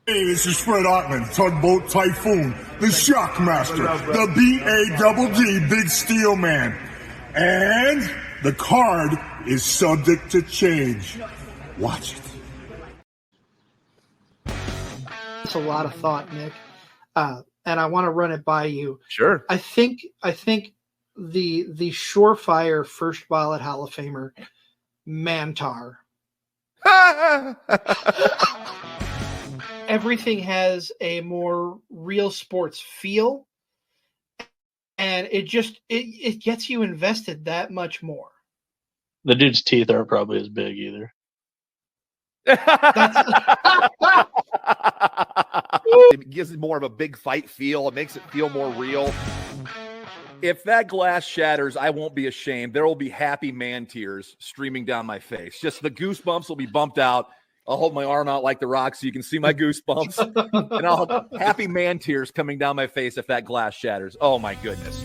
Hey, this is Fred Ottman, Tugboat Typhoon, the Shockmaster, the B-A-double-D, Big Steel Man. And the card is subject to change. Watch it. It's a lot of thought, Nick. And I want to run it by you. Sure. I think the surefire first ballot Hall of Famer, Mantar. Everything has a more real sports feel, and it gets you invested that much more. The dude's teeth aren't probably as big either. It gives it more of a big fight feel. It makes it feel more real. If that glass shatters, I won't be ashamed. There will be happy man tears streaming down my face. Just the goosebumps will be bumped out. I'll hold my arm out like The Rock so you can see my goosebumps. And I'll have happy man tears coming down my face if that glass shatters. Oh, my goodness.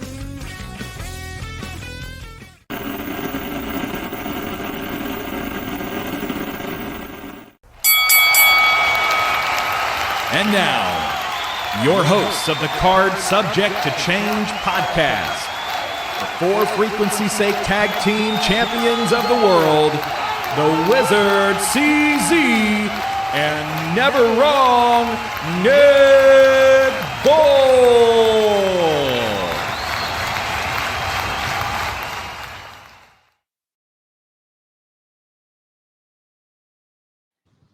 And now, your hosts of the Card Subject to Change podcast, the For Frequency's Sake Tag Team Champions of the World, the Wizard CZ, and never wrong, Nick Bull.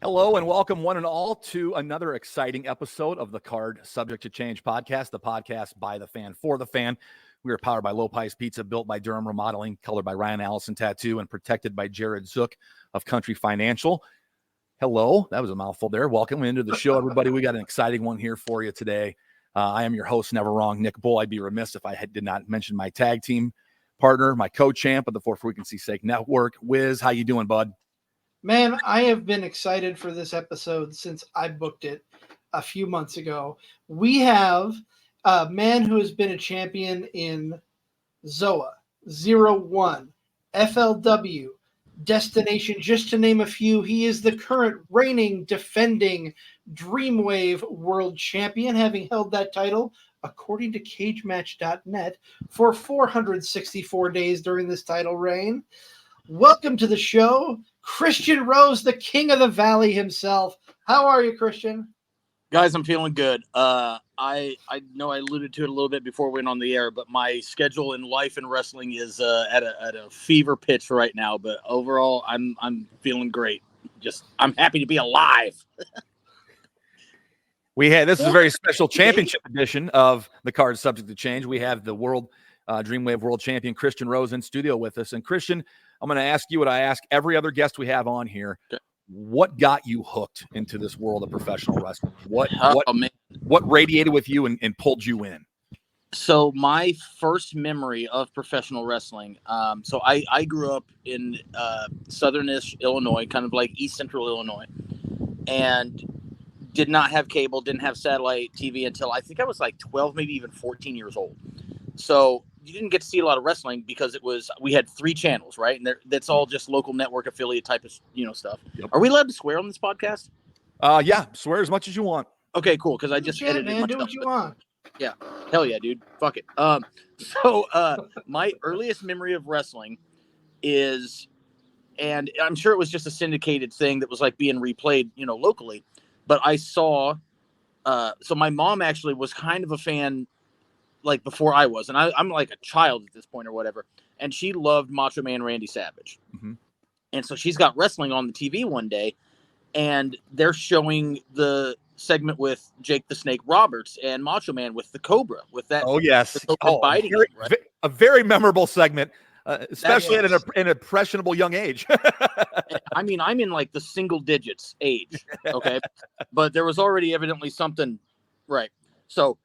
Hello and welcome one and all to another exciting episode of the Card Subject to Change podcast, the podcast by the fan for the fan. We are powered by Low Pies Pizza, built by Durham Remodeling, colored by Ryan Allison Tattoo, and protected by Jared Zook of Country Financial. Hello, that was a mouthful there. Welcome into the show, everybody. We got an exciting one here for you today. I am your host, never wrong, Nick Bull. I'd be remiss if I did not mention my tag team partner, my co-champ of the For Frequency's Sake Network. Wiz, how you doing, bud? Man, I have been excited for this episode since I booked it a few months ago. We have a man who has been a champion in ZOA, 01, FLW, Destination, just to name a few. He is the current reigning, defending DreamWAVE World Champion, having held that title, according to CageMatch.net, for 464 days during this title reign. Welcome to the show, Christian Rose, the King of the Valley himself. How are you, Christian? Guys, I'm feeling good. I know I alluded to it a little bit before we went on the air, but my schedule in life and wrestling is at a fever pitch right now. But overall, I'm feeling great. I'm happy to be alive. This is a very special championship edition of the Card Subject to Change. We have the DreamWAVE World Champion Christian Rose in studio with us. And Christian, I'm going to ask you what I ask every other guest we have on here. Okay. What got you hooked into this world of professional wrestling? What radiated with you and pulled you in? So my first memory of professional wrestling, so I grew up in southernish Illinois, kind of like East Central Illinois, and did not have cable, didn't have satellite TV until I think I was like 12, maybe even 14 years old. So you didn't get to see a lot of wrestling because we had 3 channels, right? And that's all just local network affiliate type of, stuff. Yep. Are we allowed to swear on this podcast? Yeah, swear as much as you want. Okay, cool. Because I just edited myself. Do what you want. Yeah, hell yeah, dude. Fuck it. So my earliest memory of wrestling is, and I'm sure it was just a syndicated thing that was like being replayed, locally. But I saw, so my mom actually was kind of a fan, like before I was, and I'm like a child at this point or whatever, and she loved Macho Man Randy Savage. Mm-hmm. And so she's got wrestling on the TV one day, and they're showing the segment with Jake the Snake Roberts and Macho Man with the Cobra, with that. Oh yes, biting a very memorable segment, especially at an impressionable young age. I mean, I'm in like the single digits age, okay, but there was already evidently something, right? So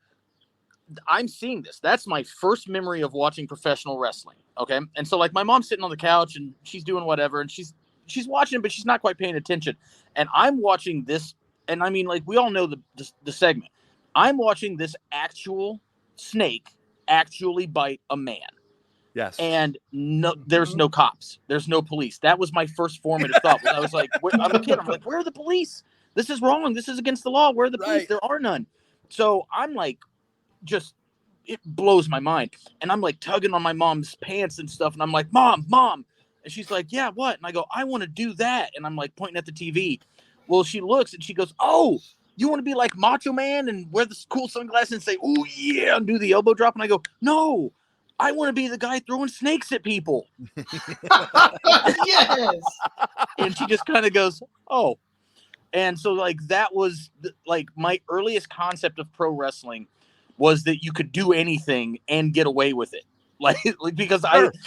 I'm seeing this. That's my first memory of watching professional wrestling. Okay. And so like my mom's sitting on the couch and she's doing whatever and she's watching it, but she's not quite paying attention. And I'm watching this. And I mean, like we all know the segment. I'm watching this actual snake actually bite a man. Yes. And no, there's no cops. There's no police. That was my first formative thought. I was like, I'm a kid. I'm like, where are the police? This is wrong. This is against the law. Where are the police? Right. There are none. So I'm like, just, it blows my mind. And I'm like tugging on my mom's pants and stuff. And I'm like, Mom. And she's like, yeah, what? And I go, I want to do that. And I'm like pointing at the TV. Well, she looks and she goes, oh, you want to be like Macho Man and wear the cool sunglasses and say, oh, yeah, and do the elbow drop? And I go, no, I want to be the guy throwing snakes at people. Yes. And she just kind of goes, oh. And so, like, that was, like, my earliest concept of pro wrestling was that you could do anything and get away with it. Like because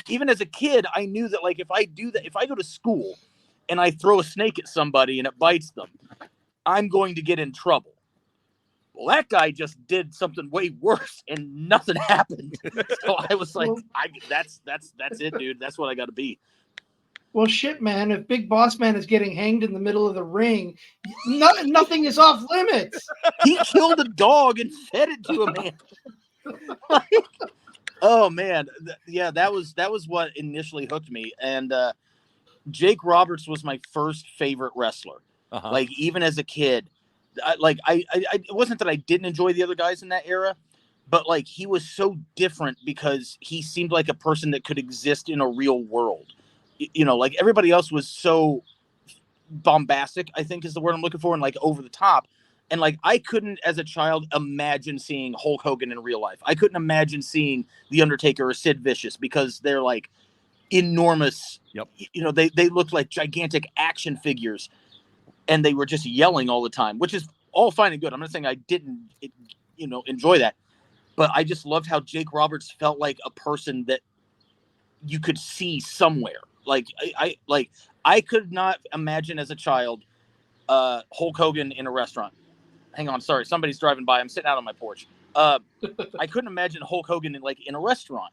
even as a kid, I knew that, like, if I do that, if I go to school and I throw a snake at somebody and it bites them, I'm going to get in trouble. Well, that guy just did something way worse and nothing happened. So I was like, that's it, dude. That's what I got to be. Well, shit, man. If Big Boss Man is getting hanged in the middle of the ring, nothing is off limits. He killed a dog and fed it to a man. Like, oh man, yeah, that was what initially hooked me. And Jake Roberts was my first favorite wrestler. Uh-huh. Like, even as a kid, it wasn't that I didn't enjoy the other guys in that era, but like, he was so different because he seemed like a person that could exist in a real world. You know, like, everybody else was so bombastic, I think is the word I'm looking for, and like over the top. And like, I couldn't, as a child, imagine seeing Hulk Hogan in real life. I couldn't imagine seeing The Undertaker or Sid Vicious because they're like enormous. Yep. You know, they looked like gigantic action figures, and they were just yelling all the time, which is all fine and good. I'm not saying I didn't, enjoy that, but I just loved how Jake Roberts felt like a person that you could see somewhere. Like, I could not imagine as a child Hulk Hogan in a restaurant. Hang on, sorry, somebody's driving by. I'm sitting out on my porch. I couldn't imagine Hulk Hogan in a restaurant,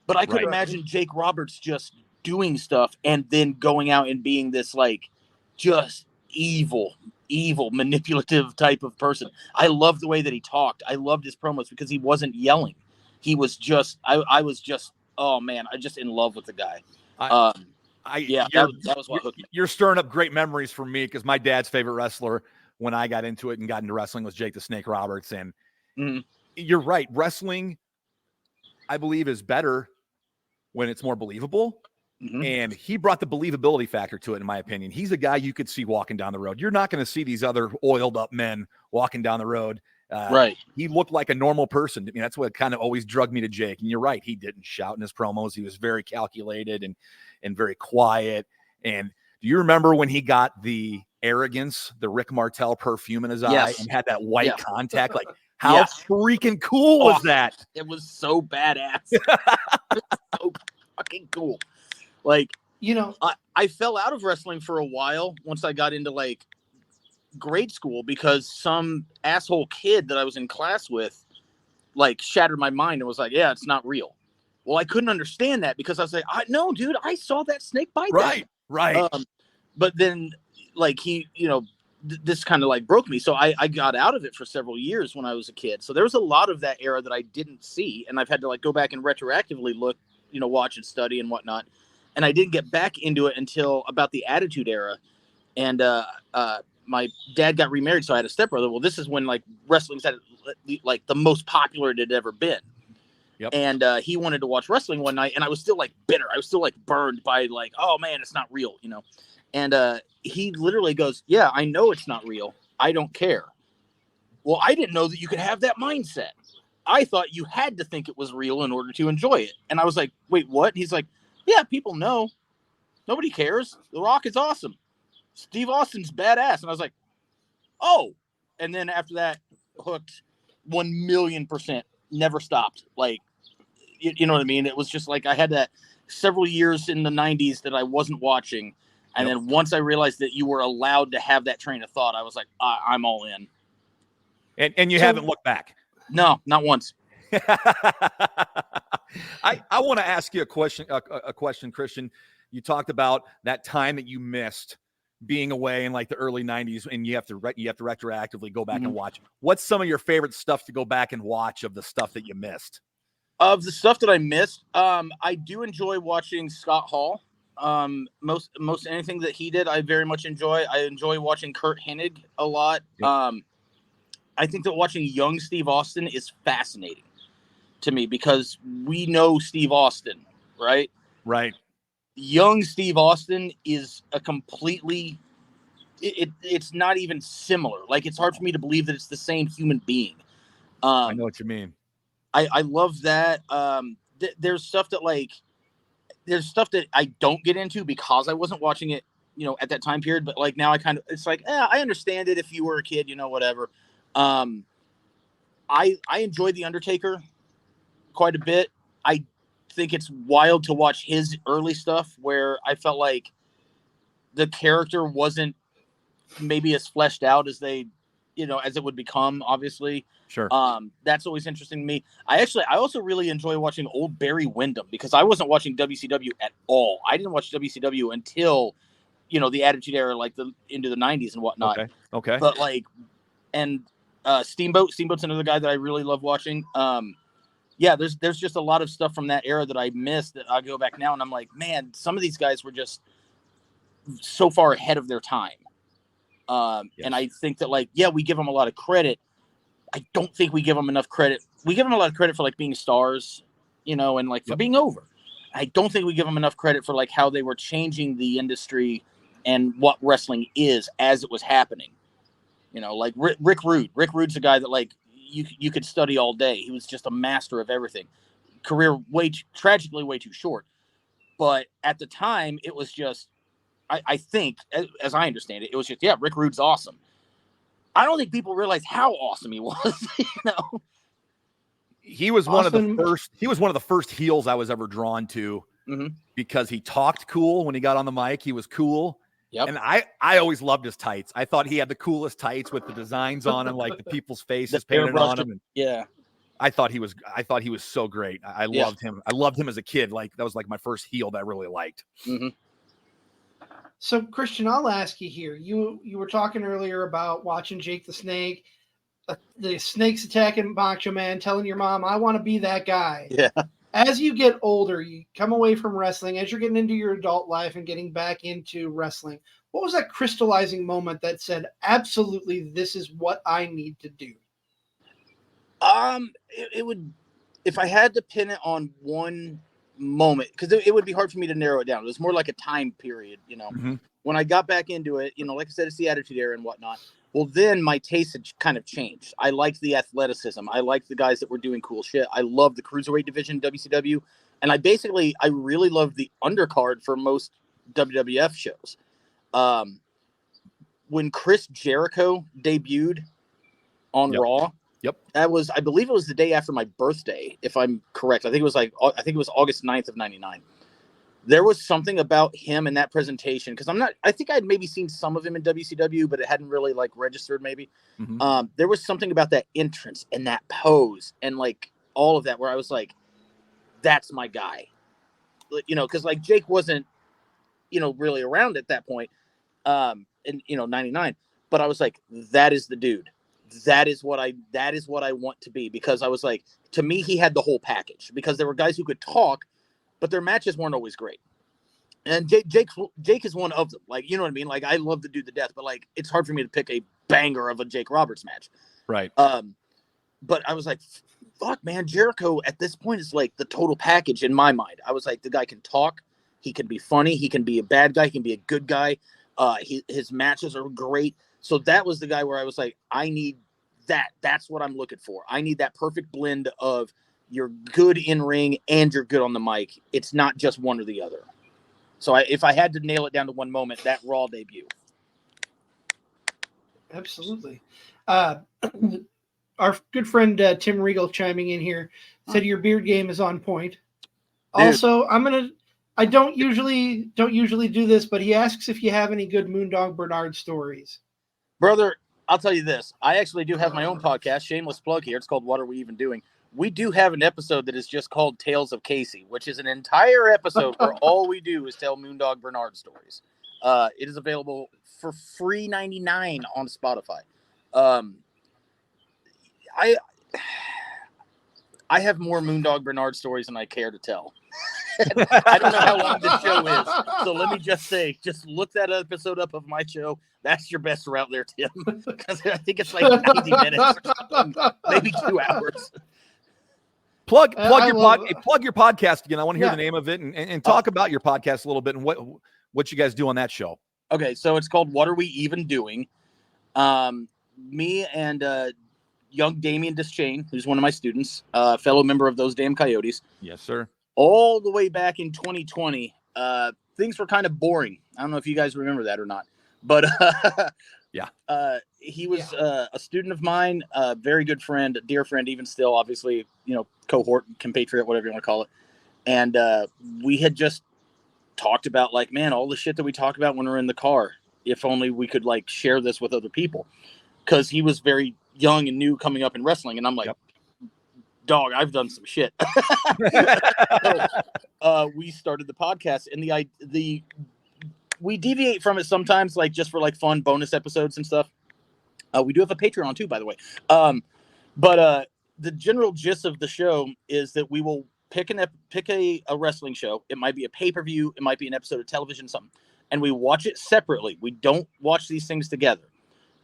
but I could imagine Jake Roberts just doing stuff and then going out and being this like just evil, manipulative type of person. I loved the way that he talked. I loved his promos because he wasn't yelling. He was just, I was just, oh man, I just in love with the guy. That was what hooked me. You're stirring up great memories for me because my dad's favorite wrestler when I got into it and got into wrestling was Jake the Snake Roberts. And you're right. Wrestling, I believe, is better when it's more believable. Mm-hmm. And he brought the believability factor to it, in my opinion. He's a guy you could see walking down the road. You're not going to see these other oiled up men walking down the road. Right. He looked like a normal person. I mean, that's what kind of always drugged me to Jake. And you're right. He didn't shout in his promos. He was very calculated and very quiet. And do you remember when he got the arrogance, the Rick Martel perfume in his eye and had that white contact? Like, how freaking cool was that? It was so badass. So fucking cool. Like, I fell out of wrestling for a while once I got into like grade school because some asshole kid that I was in class with like shattered my mind and was like, yeah, it's not real. Well, I couldn't understand that because I was like, no, dude, I saw that snake bite. Right. But then like he, this kind of like broke me. So I got out of it for several years when I was a kid. So there was a lot of that era that I didn't see. And I've had to like go back and retroactively look, watch and study and whatnot. And I didn't get back into it until about the Attitude Era. And my dad got remarried, so I had a stepbrother. Well, this is when like wrestling's at like the most popular it had ever been. Yep. And he wanted to watch wrestling one night, and I was still like bitter. I was still like burned by like, oh man, it's not real, And he literally goes, yeah, I know it's not real. I don't care. Well, I didn't know that you could have that mindset. I thought you had to think it was real in order to enjoy it. And I was like, wait, what? And he's like, yeah, people know. Nobody cares. The Rock is awesome. Steve Austin's badass. And I was like, oh. And then after that, hooked 1,000,000%. Never stopped. Like, you know what I mean? It was just like I had that several years in the 90s that I wasn't watching. And then once I realized that you were allowed to have that train of thought, I was like, I'm all in. And you haven't looked back? No, not once. I want to ask you a question, Christian. You talked about that time that you missed being away in like the early 90s, and you have to retroactively go back and watch. What's some of your favorite stuff to go back and watch of the stuff that you missed? Of the stuff that I missed, I do enjoy watching Scott Hall. Most anything that he did, I very much enjoy. I enjoy watching Kurt Hennig a lot. Yep. I think that watching young Steve Austin is fascinating to me because we know Steve Austin, right? Right. Young Steve Austin is a completely it's not even similar. Like, it's hard for me to believe that it's the same human being. I know what you mean. I love that. There's stuff that I don't get into because I wasn't watching it, at that time period. But like now, it's like, I understand it if you were a kid, whatever. I enjoyed The Undertaker quite a bit. I think it's wild to watch his early stuff where I felt like the character wasn't maybe as fleshed out as they, as it would become, obviously. Sure. That's always interesting to me. I also really enjoy watching old Barry Windham because I wasn't watching WCW at all. I didn't watch WCW until, the Attitude Era, like into the 90s and whatnot. Okay. But Steamboat's another guy that I really love watching. There's just a lot of stuff from that era that I missed that I go back now and I'm like, man, some of these guys were just so far ahead of their time. Yes. And I think that we give them a lot of credit. I don't think we give them enough credit. We give them a lot of credit for being stars, and for being over. I don't think we give them enough credit for how they were changing the industry and what wrestling is as it was happening. Rick Rude. Rick Rude's a guy that you could study all day. He was just a master of everything. Career tragically way too short. But at the time, it was just, I think, as I understand it, it was just, Rick Rude's awesome. I don't think people realize how awesome he was. He was one of the first. He was one of the first heels I was ever drawn to because he talked cool when he got on the mic. He was cool. Yep. And I always loved his tights. I thought he had the coolest tights with the designs on him, like the people's faces painted on him. And I thought he was so great. I loved him. I loved him as a kid. That was my first heel that I really liked. Mm-hmm. So Christian, I'll ask you here. You were talking earlier about watching Jake the Snake, the Snakes attacking Macho Man, telling your mom, "I want to be that guy." Yeah. As you get older, you come away from wrestling, as you're getting into your adult life and getting back into wrestling. What was that crystallizing moment that said, absolutely, this is what I need to do? It would, if I had to pin it on one moment, because it would be hard for me to narrow it down. It was more like a time period, when I got back into it, like I said, it's the Attitude Era and whatnot. Well, then my taste had kind of changed. I liked the athleticism. I liked the guys that were doing cool shit. I loved the cruiserweight division, WCW. And I really loved the undercard for most WWF shows. When Chris Jericho debuted on Raw, I believe it was the day after my birthday, if I'm correct. I think it was August 9th of 99. There was something about him in that presentation because I think I'd maybe seen some of him in WCW, but it hadn't really registered maybe. Mm-hmm. There was something about that entrance and that pose and all of that where I was like, that's my guy, because Jake wasn't, really around at that point, in 99, but I was like, that is the dude. That is what I want to be, because I was like, to me, he had the whole package because there were guys who could talk, but their matches weren't always great. And Jake is one of them. You know what I mean? I love the dude to death, but it's hard for me to pick a banger of a Jake Roberts match. Right. But I was like, fuck, man, Jericho at this point is the total package in my mind. I was like, the guy can talk. He can be funny. He can be a bad guy. He can be a good guy. His matches are great. So that was the guy where I was like, I need that. That's what I'm looking for. I need that perfect blend of you're good in ring and you're good on the mic. It's not just one or the other. So if I had to nail it down to one moment, that Raw debut. Absolutely. Our good friend Tim Regal chiming in here said your beard game is on point. Dude. Also, I don't usually do this, but he asks if you have any good Moondog Bernard stories. Brother, I'll tell you this. I actually do have my own podcast, shameless plug here. It's called What Are We Even Doing? We do have an episode that is just called Tales of Casey, which is an entire episode where all we do is tell Moondog Bernard stories. It is available for free $99 on Spotify. I have more Moondog Bernard stories than I care to tell. I don't know how long this show is. So let me just say, just look that episode up of my show. That's your best route there, Tim. Because I think it's like 90 minutes or something, maybe 2 hours. Plug I your love- plug your podcast again. I want to hear Yeah. the name of it and talk about your podcast a little bit and what you guys do on that show. Okay, so it's called What Are We Even Doing? Me and young Damian Deschain, who's one of my students, fellow member of those damn Coyotes, Yes, sir. all the way back in 2020, things were kind of boring. I don't know if you guys remember that or not, but Yeah. He was a student of mine, a very good friend, a dear friend, even still, obviously, cohort, compatriot, whatever you want to call it. And we had just talked about, like, man, all the shit that we talk about when we're in the car, if only we could, like, share this with other people. Because he was very young and new coming up in wrestling. And I'm like, dog, I've done some shit. So, we started the podcast, and we deviate from it sometimes, like just for like fun bonus episodes and stuff. We do have a Patreon too, by the way. But the general gist of the show is that we will pick a wrestling show. It might be a pay-per-view, it might be an episode of television, something, and we watch it separately. We don't watch these things together,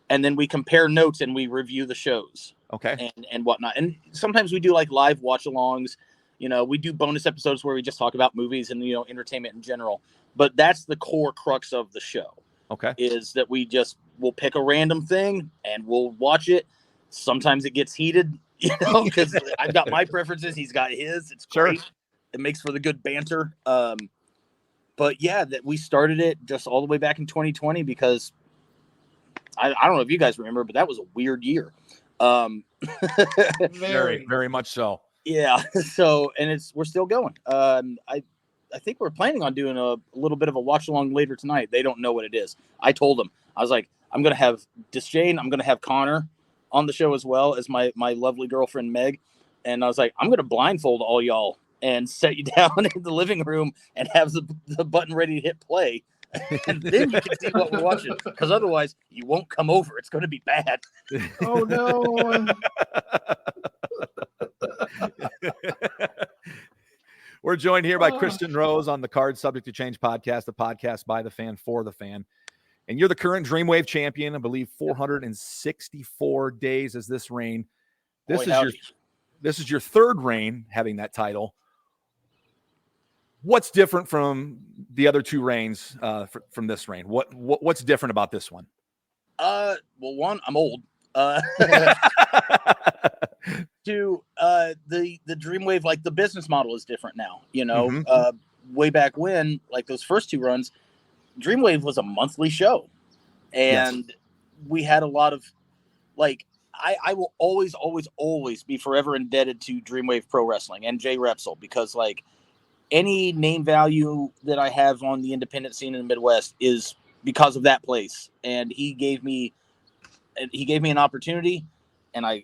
and then we compare notes and we review the shows. Okay. And whatnot. And sometimes we do like live watch-alongs. We do bonus episodes where we just talk about movies and entertainment in general. But that's the core crux of the show. Okay. Is that we'll pick a random thing and we'll watch it. Sometimes it gets heated, because I've got my preferences, he's got his. It's great. Sure. It makes for the good banter. But yeah, that we started it just all the way back in 2020 because I don't know if you guys remember, but that was a weird year. Very, very much so. Yeah. So, and we're still going. I think we're planning on doing a little bit of a watch along later tonight. They don't know what it is. I told them, I was like, I'm going to have Deschain, I'm going to have Connor on the show as well as my lovely girlfriend, Meg. And I was like, I'm going to blindfold all y'all and set you down in the living room and have the button ready to hit play. And then you can see what we're watching. Because otherwise you won't come over. It's going to be bad. Oh no. We're joined here by Kristen Rose on the Card Subject to Change podcast, the podcast by the fan for the fan. And you're the current DreamWAVE champion. I believe 464 days is this reign. This is your third reign having that title. What's different from the other 2 reigns from this reign? What's different about this one? Well, one, I'm old. 2, the DreamWAVE, like the business model is different now. Way back when, like those first 2 runs, DreamWAVE was a monthly show, and we had a lot of, like, I will always, always, always be forever indebted to DreamWAVE Pro Wrestling and Jay Repsol, because like any name value that I have on the independent scene in the Midwest is because of that place. And he gave me an opportunity, and I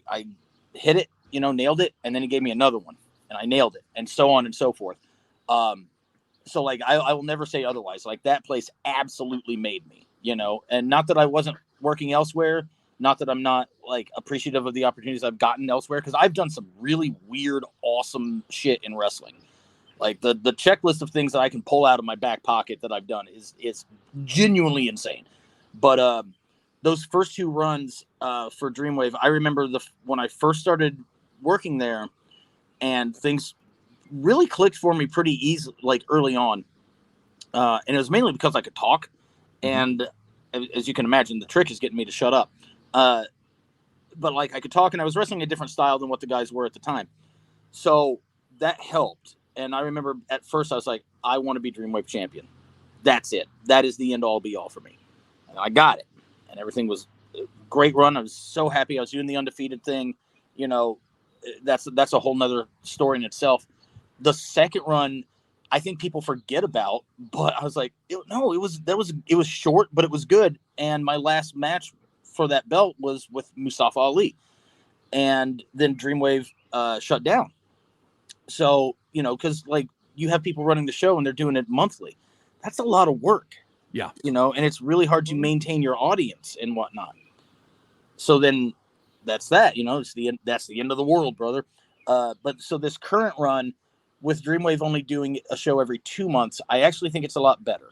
hit it, nailed it. And then he gave me another one and I nailed it, and so on and so forth. So like, I will never say otherwise. Like, that place absolutely made me, and not that I wasn't working elsewhere, not that I'm not like appreciative of the opportunities I've gotten elsewhere. 'Cause I've done some really weird, awesome shit in wrestling. Like the checklist of things that I can pull out of my back pocket that I've done is genuinely insane. But those first 2 runs for DreamWAVE, I remember when I first started working there, and things really clicked for me pretty easy, like early on. And it was mainly because I could talk. And as you can imagine, the trick is getting me to shut up. But like, I could talk, and I was wrestling a different style than what the guys were at the time. So that helped. And I remember at first I was like, I want to be DreamWAVE champion. That's it. That is the end all be all for me. And I got it. And everything was a great run. I was so happy. I was doing the undefeated thing. That's a whole nother story in itself. The second run, I think people forget about, but I was like, it was short, but it was good. And my last match for that belt was with Mustafa Ali. And then DreamWAVE shut down. So, because like, you have people running the show and they're doing it monthly. That's a lot of work. Yeah. And it's really hard to maintain your audience and whatnot. So then that's that, that's the end of the world, brother. But so this current run, with DreamWAVE only doing a show every 2 months, I actually think it's a lot better.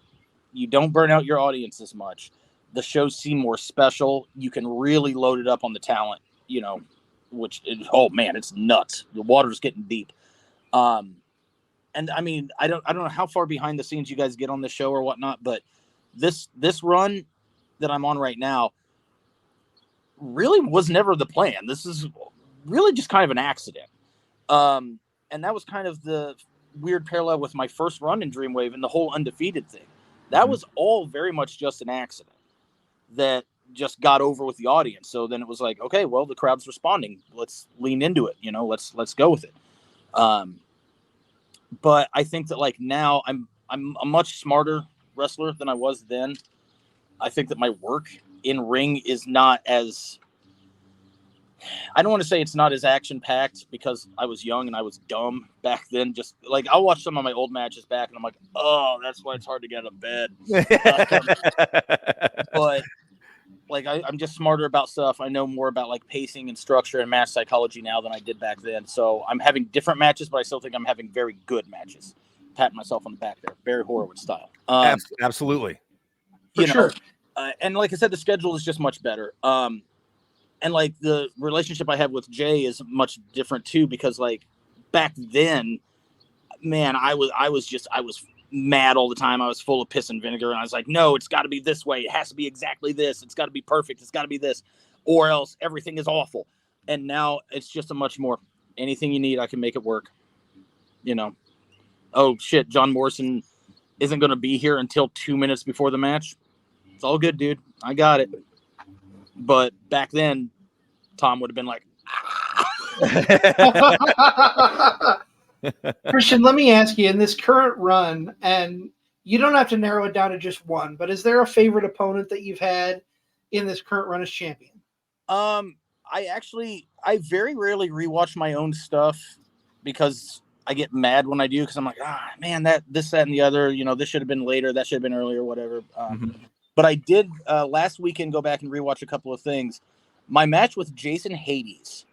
You don't burn out your audience as much. The shows seem more special. You can really load it up on the talent, oh man, it's nuts. The water's getting deep. And I mean, I don't know how far behind the scenes you guys get on the show or whatnot, but this run that I'm on right now really was never the plan. This is really just kind of an accident. And that was kind of the weird parallel with my first run in DreamWAVE and the whole undefeated thing. That was all very much just an accident that just got over with the audience. So then it was like, okay, well, the crowd's responding. Let's lean into it. Let's go with it. But I think that like now I'm a much smarter wrestler than I was then. I think that my work in ring is not as, I don't want to say it's not as action-packed because I was young and I was dumb back then. Just like I'll watch some of my old matches back and I'm like, oh, that's why it's hard to get out of bed. But like I'm just smarter about stuff. I know more about like pacing and structure and match psychology now than I did back then. So I'm having different matches, but I still think I'm having very good matches. Patting myself on the back there, Barry Horowitz style. Absolutely. For sure. And like I said, the schedule is just much better. And like the relationship I have with Jay is much different too, because like back then, man, I was mad all the time. I was full of piss and vinegar. And I was like, no, it's got to be this way. It has to be exactly this. It's got to be perfect. It's got to be this, or else everything is awful. And now it's just a much more, anything you need, I can make it work. Oh shit, John Morrison isn't going to be here until 2 minutes before the match. It's all good, dude. I got it. But back then, Tom would have been like, Christian, let me ask you, in this current run, and you don't have to narrow it down to just one, but is there a favorite opponent that you've had in this current run as champion? I very rarely rewatch my own stuff because I get mad when I do, because I'm like, man, this, that, and the other, this should have been later, that should have been earlier, whatever. But I did last weekend go back and rewatch a couple of things. My match with Jason Hades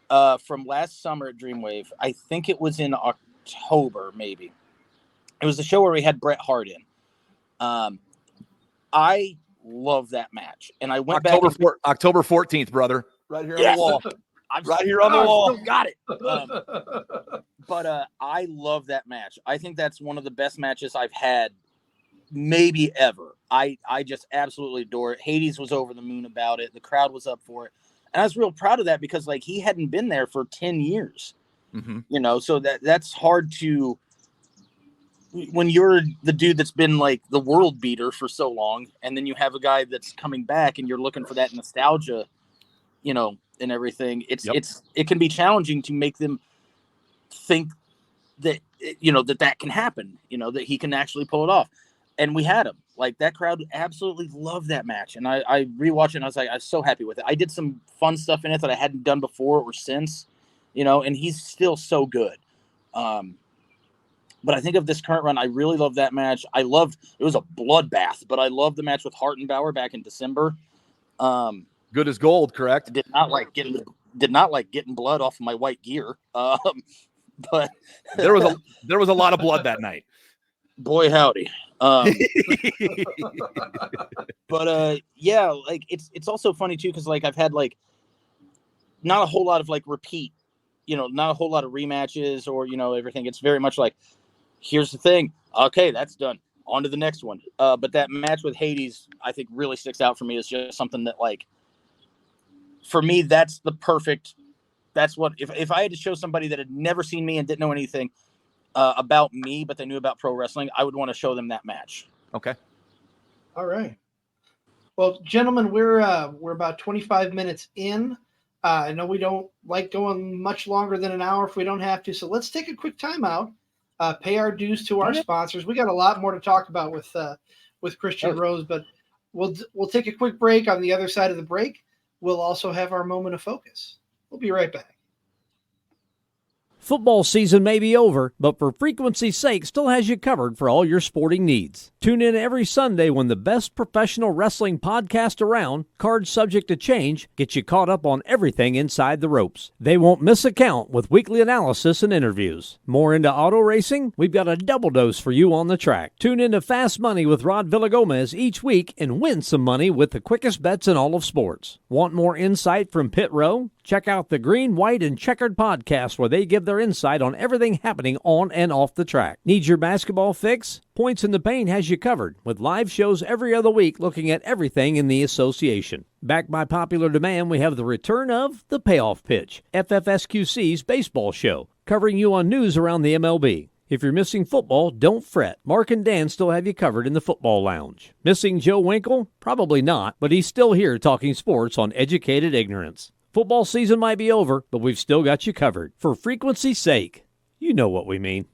from last summer at DreamWAVE, I think it was in October, maybe. It was the show where we had Bret Hart in. I love that match. And I went October 14th, brother. Right here on the wall. Right here on the wall. Got it. But I love that match. I think that's one of the best matches I've had maybe ever. I just absolutely adore it. Hades was over the moon about it. The crowd was up for it. And I was real proud of that because like he hadn't been there for 10 years. So that's hard to, when you're the dude that's been like the world beater for so long, and then you have a guy that's coming back and you're looking for that nostalgia, and everything. It can be challenging to make them think that, that can happen, that he can actually pull it off. And we had him. Like, that crowd absolutely loved that match. And I rewatched it and I was like, I was so happy with it. I did some fun stuff in it that I hadn't done before or since, and he's still so good. But I think of this current run, I really love that match. It was a bloodbath, but I love the match with Hartenbauer back in December. Good as gold, correct? Did not like getting blood off of my white gear. But there was a lot of blood that night. Boy, howdy. But yeah, like it's also funny too, because like I've had like not a whole lot of like repeat, not a whole lot of rematches or everything. It's very much like, here's the thing, okay, that's done, on to the next one. But that match with Hades, I think, really sticks out for me. It's just something that, like, for me, that's what if I had to show somebody that had never seen me and didn't know anything about me, but they knew about pro wrestling, I would want to show them that match. Okay. All right. Well, gentlemen, we're about 25 minutes in. I know we don't like going much longer than an hour if we don't have to, so let's take a quick timeout, pay our dues to our sponsors. We got a lot more to talk about with Christian Rose, but we'll take a quick break. On the other side of the break, we'll also have our moment of focus. We'll be right back. Football season may be over, but for frequency's sake still has you covered for all your sporting needs. Tune in every Sunday when the best professional wrestling podcast around, Card Subject to Change, gets you caught up on everything inside the ropes. They won't miss a count with weekly analysis and interviews. More into auto racing? We've got a double dose for you on the track. Tune in to Fast Money with Rod Villagomez each week and win some money with the quickest bets in all of sports. Want more insight from Pit Row? Check out the Green, White, and Checkered podcast where they give their insight on everything happening on and off the track. Need your basketball fix? Points in the Paint has you covered with live shows every other week looking at everything in the association. Backed by popular demand, we have the return of The Payoff Pitch, FFSQC's baseball show, covering you on news around the MLB. If you're missing football, don't fret. Mark and Dan still have you covered in the football lounge. Missing Joe Winkle? Probably not, but he's still here talking sports on Educated Ignorance. Football season might be over, but we've still got you covered. For frequency's sake, you know what we mean.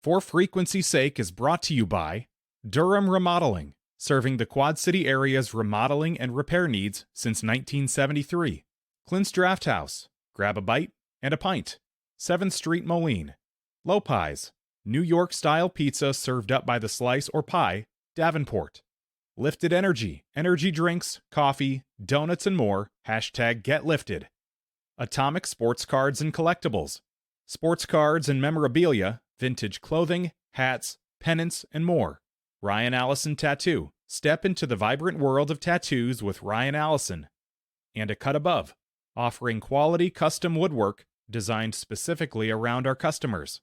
For frequency's sake is brought to you by Durham Remodeling, serving the Quad City area's remodeling and repair needs since 1973. Clint's Draft House, grab a bite and a pint. 7th Street Moline. Low Pies, New York-style pizza served up by the slice or pie, Davenport. Lifted Energy, energy drinks, coffee, donuts, and more. #GetLifted. Atomic Sports Cards and Collectibles. Sports cards and memorabilia, vintage clothing, hats, pennants, and more. Ryan Allison Tattoo. Step into the vibrant world of tattoos with Ryan Allison. And A Cut Above, offering quality custom woodwork designed specifically around our customers.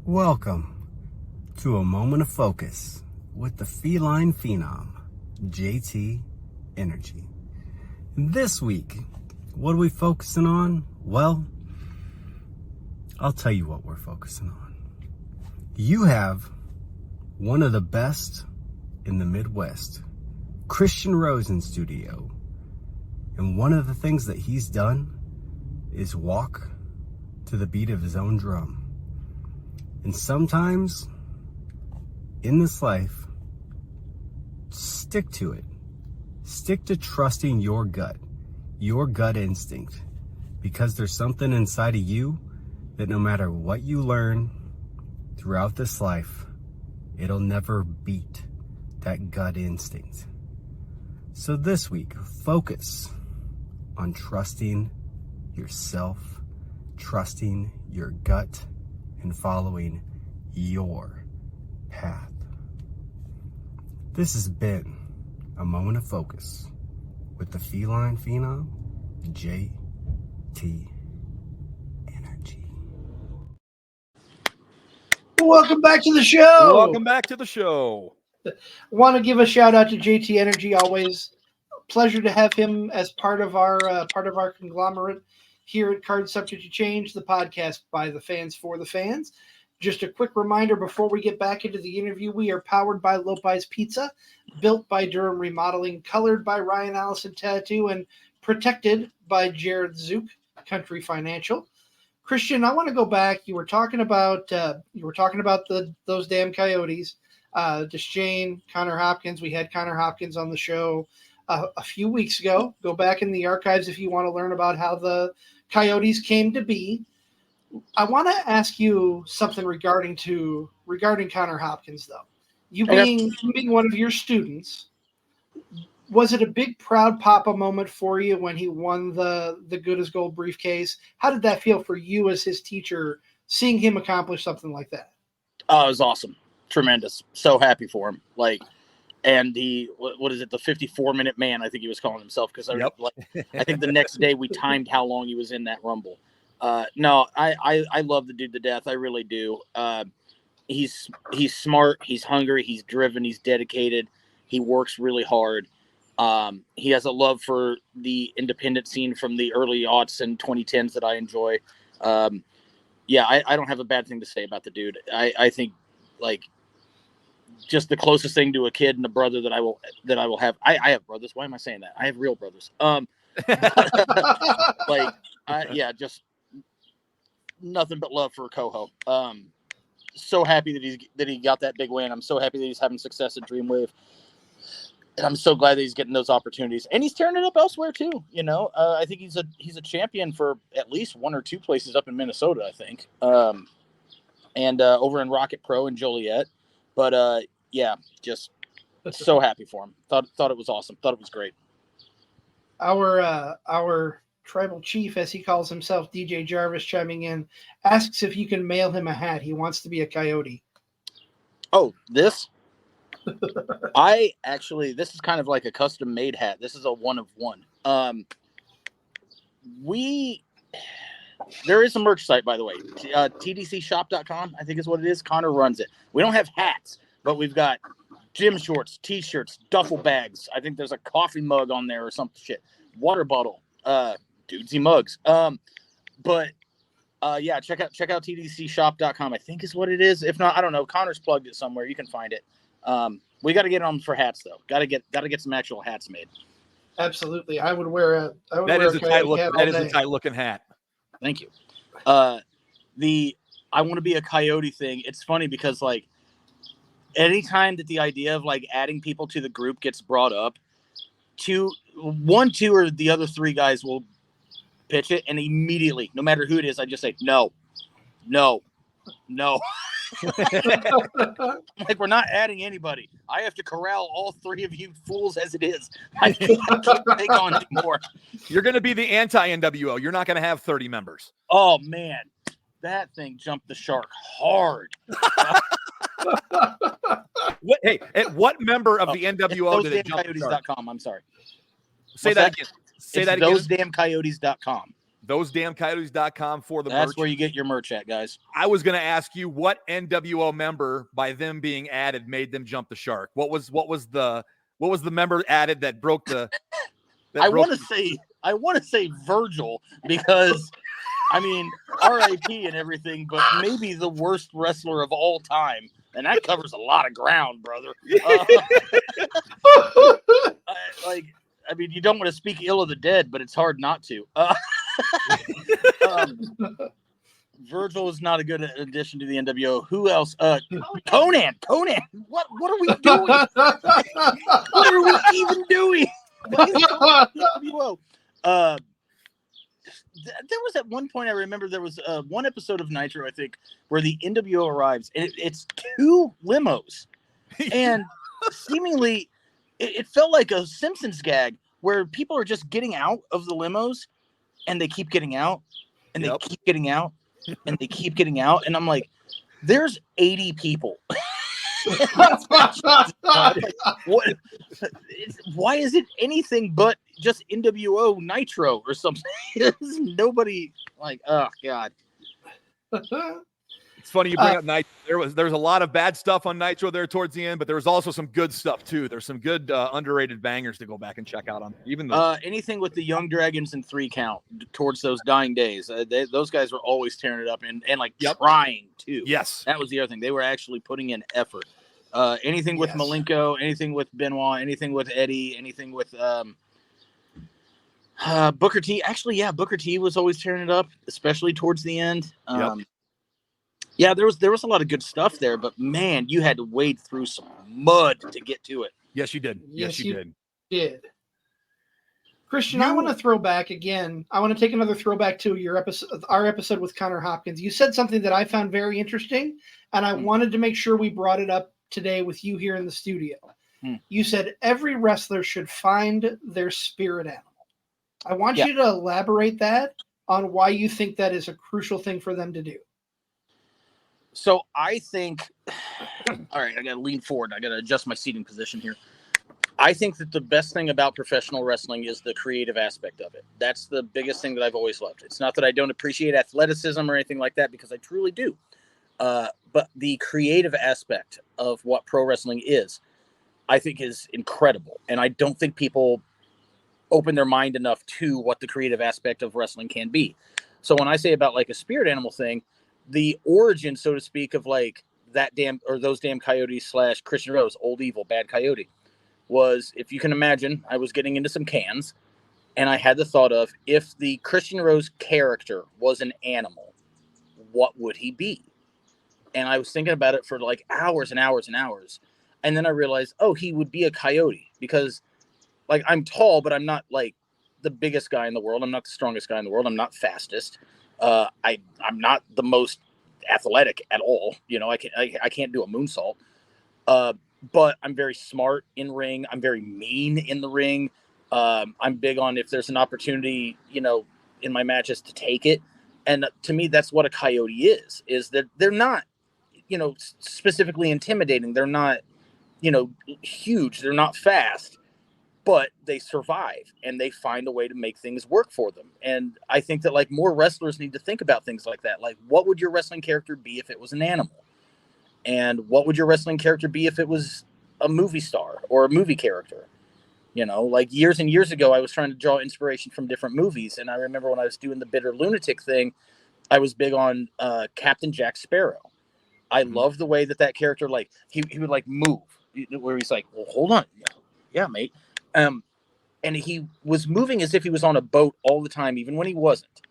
Welcome to A Moment of Focus with the feline phenom, JT Energy. This week, what are we focusing on? Well, I'll tell you what we're focusing on. You have one of the best in the Midwest, Christian Rose in studio. And one of the things that he's done is walk to the beat of his own drum. And sometimes in this life, stick to it. Stick to trusting your gut instinct, because there's something inside of you that no matter what you learn throughout this life, it'll never beat that gut instinct. So this week, focus on trusting yourself, trusting your gut, and following your path. This has been A Moment of Focus with the feline phenom, JT Energy. Welcome back to the show. Welcome back to the show. Want to give a shout out to JT Energy. Always a pleasure to have him as part of our conglomerate here at Card Subject to Change, the podcast by the fans for the fans. Just a quick reminder before we get back into the interview, we are powered by Lopez Pizza, built by Durham Remodeling, colored by Ryan Allison Tattoo, and protected by Jared Zook, Country Financial. Christian, I want to go back. You were talking about those damn Coyotes. Deschane, Connor Hopkins. We had Connor Hopkins on the show a few weeks ago. Go back in the archives if you want to learn about how the Coyotes came to be. I want to ask you something regarding Connor Hopkins, though. You being one of your students, was it a big proud papa moment for you when he won the Good as Gold briefcase? How did that feel for you as his teacher, seeing him accomplish something like that? Oh, it was awesome. Tremendous. So happy for him. And the, what is it? The 54-minute man, I think he was calling himself. Because I think the next day we timed how long he was in that Rumble. No, I love the dude to death. I really do. He's smart. He's hungry. He's driven. He's dedicated. He works really hard. He has a love for the independent scene from the early aughts and 2010s that I enjoy. I don't have a bad thing to say about the dude. I think just the closest thing to a kid and a brother that I will have. I have brothers. Why am I saying that? I have real brothers. Just nothing but love for Coho. So happy that he got that big win. I'm so happy that he's having success at DreamWAVE. And I'm so glad that he's getting those opportunities, and he's tearing it up elsewhere too. You know, I think he's a champion for at least one or two places up in Minnesota, I think, and over in Rocket Pro in Joliet. But yeah, just so happy for him. Thought it was awesome. Thought it was great. Our tribal chief, as he calls himself, DJ Jarvis, chiming in, asks if you can mail him a hat. He wants to be a coyote. Oh, this. This is kind of like a custom made hat. This is a one of one. There is a merch site, by the way, tdcshop.com, I think is what it is. Connor runs it. We don't have hats, but we've got gym shorts, t-shirts, duffel bags. I think there's a coffee mug on there or some shit. Water bottle, dudesy mugs. Yeah, check out tdcshop.com, I think is what it is. If not, I don't know. Connor's plugged it somewhere. You can find it. We got to get on for hats though. Got to get some actual hats made. Absolutely. I would wear a That is a a tight looking hat. Thank you. I want to be a coyote thing. It's funny because like anytime that the idea of like adding people to the group gets brought up, two or the other three guys will pitch it, and immediately, no matter who it is, I just say no. Like, we're not adding anybody. I have to corral all three of you fools as it is. I can't take on anymore. You're going to be the anti-NWO. You're not going to have 30 members. Oh, man. That thing jumped the shark hard. What member of the NWO did it jump the shark? ThoseDamnCoyotes.com. I'm sorry. Say that again. Say that again. ThoseDamnCoyotes.com. ThoseDamnCoyotes.com for the merch. That's where you get your merch at, guys. I was going to ask you what NWO member, by them being added, made them jump the shark. What was the member added that broke the? I want to say Virgil, because I mean R.I.P. and everything, but maybe the worst wrestler of all time, and that covers a lot of ground, brother. I mean, you don't want to speak ill of the dead, but it's hard not to. Virgil is not a good addition to the NWO. Who else? Conan. What are we doing? What are we even doing? NWO? There was at one point, I remember there was one episode of Nitro, I think, where the NWO arrives, and it's two limos, and seemingly it felt like a Simpsons gag where people are just getting out of the limos, and they keep getting out, and they keep getting out, and they keep getting out, and I'm like, there's 80 people. What? Why is it anything but just NWO Nitro or something? There's nobody like, oh God. It's funny you bring up Nitro. There's a lot of bad stuff on Nitro there towards the end, but there was also some good stuff too. There's some good underrated bangers to go back and check out on. Even anything with the Young Dragons and 3 Count towards those dying days. Those guys were always tearing it up and like trying to. Yes, that was the other thing. They were actually putting in effort. Anything with Malenko, anything with Benoit, anything with Eddie, anything with Booker T. Actually, yeah, Booker T was always tearing it up, especially towards the end. Yeah, there was a lot of good stuff there, but man, you had to wade through some mud to get to it. Yes, you did. Yes, you did. Christian, I want to throw back again. I want to take another throwback to our episode with Connor Hopkins. You said something that I found very interesting, and I wanted to make sure we brought it up today with you here in the studio. You said every wrestler should find their spirit animal. I want you to elaborate that on why you think that is a crucial thing for them to do. So I think, all right, I got to lean forward. I got to adjust my seating position here. I think that the best thing about professional wrestling is the creative aspect of it. That's the biggest thing that I've always loved. It's not that I don't appreciate athleticism or anything like that, because I truly do. But the creative aspect of what pro wrestling is, I think is incredible. And I don't think people open their mind enough to what the creative aspect of wrestling can be. So when I say about like a spirit animal thing, the origin, so to speak, of like those damn coyotes / Christian Rose, Old Evil, Bad Coyote, was, if you can imagine, I was getting into some cans and I had the thought of, if the Christian Rose character was an animal, what would he be? And I was thinking about it for like hours and hours and hours. And then I realized, he would be a coyote. because like I'm tall, but I'm not like the biggest guy in the world. I'm not the strongest guy in the world. I'm not fastest. I'm not the most athletic at all. You know, I can't do a moonsault. But I'm very smart in ring. I'm very mean in the ring. I'm big on if there's an opportunity, you know, in my matches to take it. And to me, that's what a coyote is that they're not, you know, specifically intimidating. They're not, you know, huge. They're not fast, but they survive and they find a way to make things work for them. And I think that like more wrestlers need to think about things like that. Like, what would your wrestling character be if it was an animal? And what would your wrestling character be if it was a movie star or a movie character? You know, like years and years ago, I was trying to draw inspiration from different movies. And I remember when I was doing the Bitter Lunatic thing, I was big on Captain Jack Sparrow. I love the way that character, like, he would, like, move, where he's like, well, hold on. Yeah, mate. And he was moving as if he was on a boat all the time, even when he wasn't.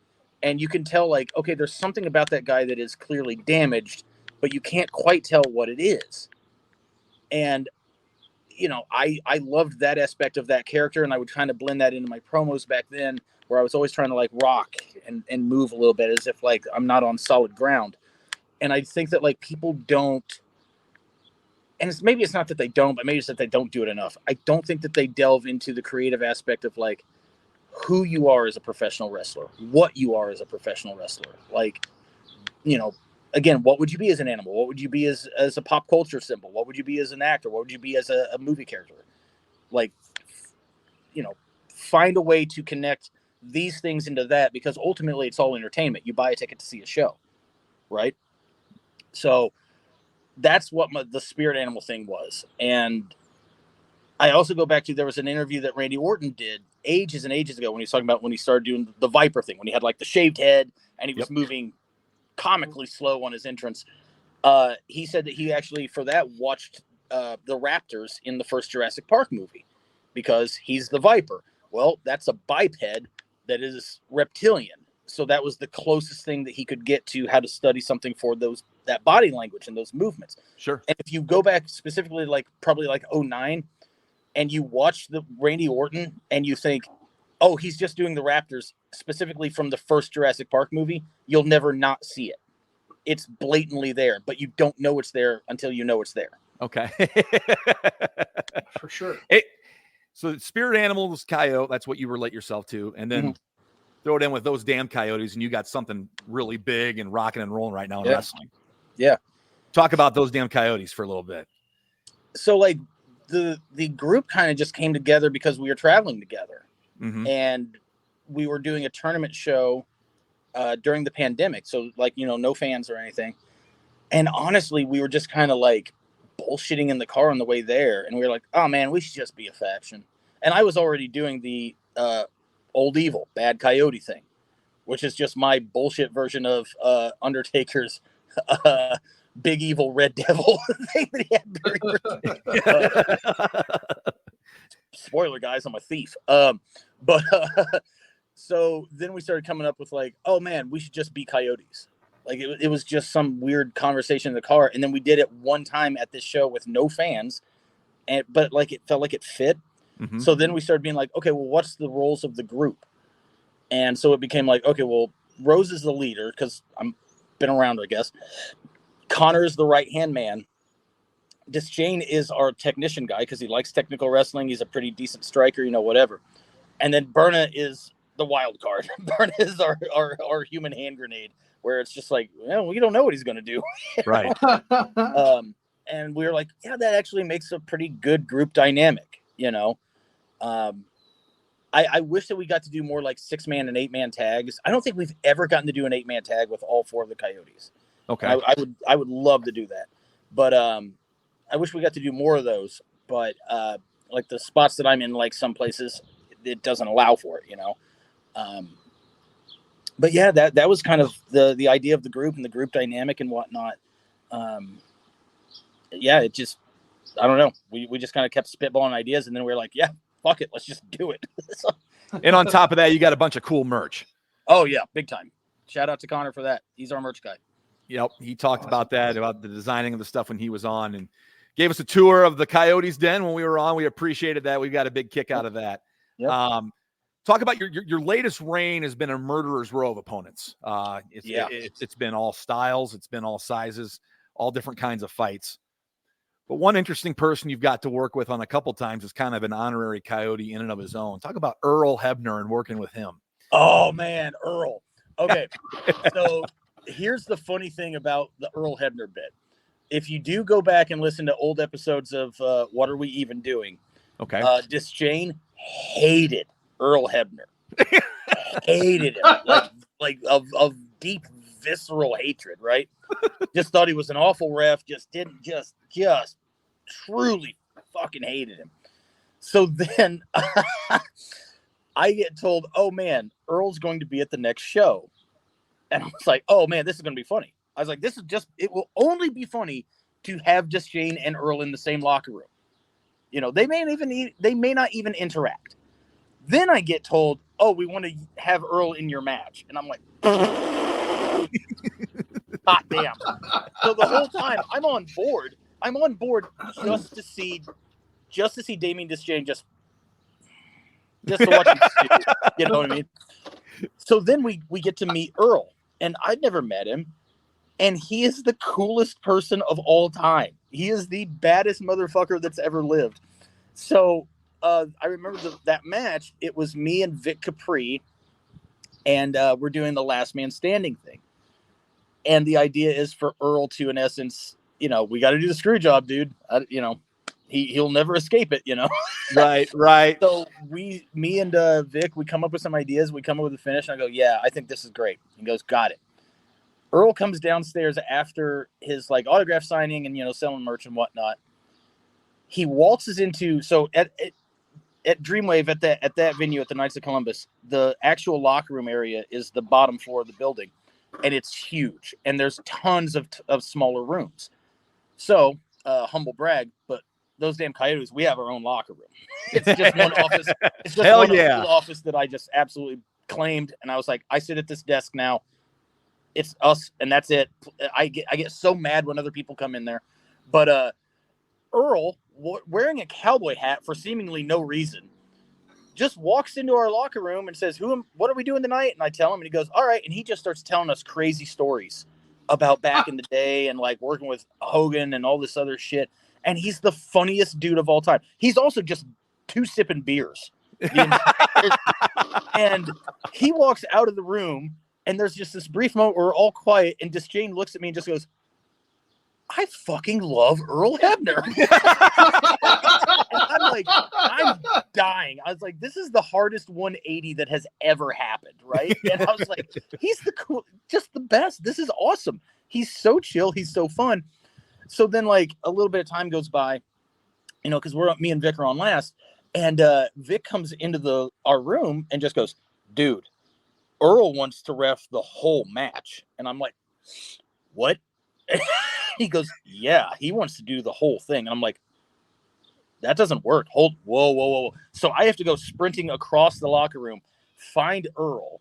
And you can tell, like, okay, there's something about that guy that is clearly damaged, but you can't quite tell what it is. And, you know, I loved that aspect of that character, and I would kind of blend that into my promos back then, where I was always trying to, like, rock and move a little bit as if, like, I'm not on solid ground. And I think that, like, people don't, and maybe it's not that they don't, but maybe it's that they don't do it enough. I don't think that they delve into the creative aspect of, like, who you are as a professional wrestler, what you are as a professional wrestler. Like, you know, again, what would you be as an animal? What would you be as a pop culture symbol? What would you be as an actor? What would you be as a movie character? Like, you know, find a way to connect these things into that, because ultimately it's all entertainment. You buy a ticket to see a show, right? So that's what the spirit animal thing was. And I also go back to, there was an interview that Randy Orton did ages and ages ago when he was talking about when he started doing the Viper thing, when he had like the shaved head and he was moving comically slow on his entrance. He said that he actually, for that, watched the raptors in the first Jurassic Park movie because he's the Viper. Well, that's a biped that is reptilian. So that was the closest thing that he could get to how to study something for that body language and those movements. Sure. And if you go back specifically, like probably like 2009, and you watch the Randy Orton and you think, oh, he's just doing the raptors specifically from the first Jurassic Park movie, you'll never not see it. It's blatantly there, but you don't know it's there until you know it's there. Okay. For sure. So spirit animals, coyote, that's what you relate yourself to. And then throw it in with those damn coyotes, and you got something really big and rocking and rolling right now in wrestling. Yeah. Talk about those damn coyotes for a little bit. So, like, the group kind of just came together because we were traveling together. And we were doing a tournament show during the pandemic. So, like, you know, no fans or anything. And honestly, we were just kind of like bullshitting in the car on the way there. And we were like, oh man, we should just be a faction. And I was already doing the Old Evil, Bad Coyote thing, which is just my bullshit version of Undertaker's Big Evil Red Devil thing that he had. Spoiler, guys, I'm a thief. So then we started coming up with like, oh man, we should just be coyotes. Like it was just some weird conversation in the car. And then we did it one time at this show with no fans, but like it felt like it fit. So then we started being like, okay, well, what's the roles of the group? And so it became like, okay, well, Rose is the leader because I'm been around, I guess. Connor is the right-hand man. Disjane is our technician guy because he likes technical wrestling. He's a pretty decent striker, you know, whatever. And then Berna is the wild card. Berna is our human hand grenade, where it's just like, well, we don't know what he's going to do. Right. And we were like, yeah, that actually makes a pretty good group dynamic, you know. I wish that we got to do more like 6-man and 8-man tags. I don't think we've ever gotten to do an 8-man tag with all 4 of the Coyotes. Okay. I would love to do that. But I wish we got to do more of those. But like the spots that I'm in, like some places, it doesn't allow for it, you know. But yeah, that was kind of the idea of the group and the group dynamic and whatnot. Yeah, it just, I don't know. We just kind of kept spitballing ideas, and then we were like, yeah, fuck it, let's just do it. And on top of that, you got a bunch of cool merch. Oh yeah, big time. Shout out to Connor for that. He's our merch guy. Yep, he talked about that, about the designing of the stuff when he was on, and gave us a tour of the Coyotes Den when we were on. We appreciated that. We got a big kick out of that. Yep. Talk about your latest reign has been a murderer's row of opponents. It's been all styles. It's been all sizes, all different kinds of fights. But one interesting person you've got to work with on a couple times is kind of an honorary Coyote in and of his own. Talk about Earl Hebner and working with him. Oh, man, Earl. Okay, so here's the funny thing about the Earl Hebner bit. If you do go back and listen to old episodes of What Are We Even Doing? Okay. Disjane hated Earl Hebner. Hated him. Like of deep visceral hatred, right? Just thought he was an awful ref, just truly fucking hated him. So then I get told, oh man, Earl's going to be at the next show. And I was like, oh man, this is going to be funny. I was like, it will only be funny to have Disjane and Earl in the same locker room. You know, they may not even interact. Then I get told, oh, we want to have Earl in your match. And I'm like, hot damn. So the whole time I'm on board just to see Damien Disjane just to watch him stupid. You know what I mean? So then we get to meet Earl, and I'd never met him. And he is the coolest person of all time. He is the baddest motherfucker that's ever lived. So I remember that match. It was me and Vic Capri, and we're doing the last man standing thing. And the idea is for Earl to, in essence, you know, we got to do the screw job, dude. He'll never escape it, you know? Right. So me and Vic, we come up with some ideas. We come up with a finish, and I go, yeah, I think this is great. He goes, got it. Earl comes downstairs after his like autograph signing and, you know, selling merch and whatnot. He waltzes into, so at DreamWAVE at that venue at the Knights of Columbus, the actual locker room area is the bottom floor of the building, and it's huge. And there's tons of smaller rooms. So humble brag, but those damn Coyotes, we have our own locker room. It's just one office. It's just Hell one yeah. office that I just absolutely claimed. And I was like, I sit at this desk now. It's us, and that's it. I get so mad when other people come in there. But Earl, wearing a cowboy hat for seemingly no reason, just walks into our locker room and says, what are we doing tonight? And I tell him, and he goes, all right. And he just starts telling us crazy stories about back in the day and like working with Hogan and all this other shit. And he's the funniest dude of all time. He's also just two sipping beers. And he walks out of the room, and there's just this brief moment where we're all quiet, and Disjane looks at me and just goes, I fucking love Earl Hebner. And I'm like, I'm dying. I was like, this is the hardest 180 that has ever happened, right? And I was like, he's just the best. This is awesome. He's so chill. He's so fun. So then, like, a little bit of time goes by, you know, because me and Vic are on last, and Vic comes into our room and just goes, dude, Earl wants to ref the whole match. And I'm like, what? He goes, yeah, he wants to do the whole thing. And I'm like, that doesn't work. Whoa. So I have to go sprinting across the locker room, find Earl.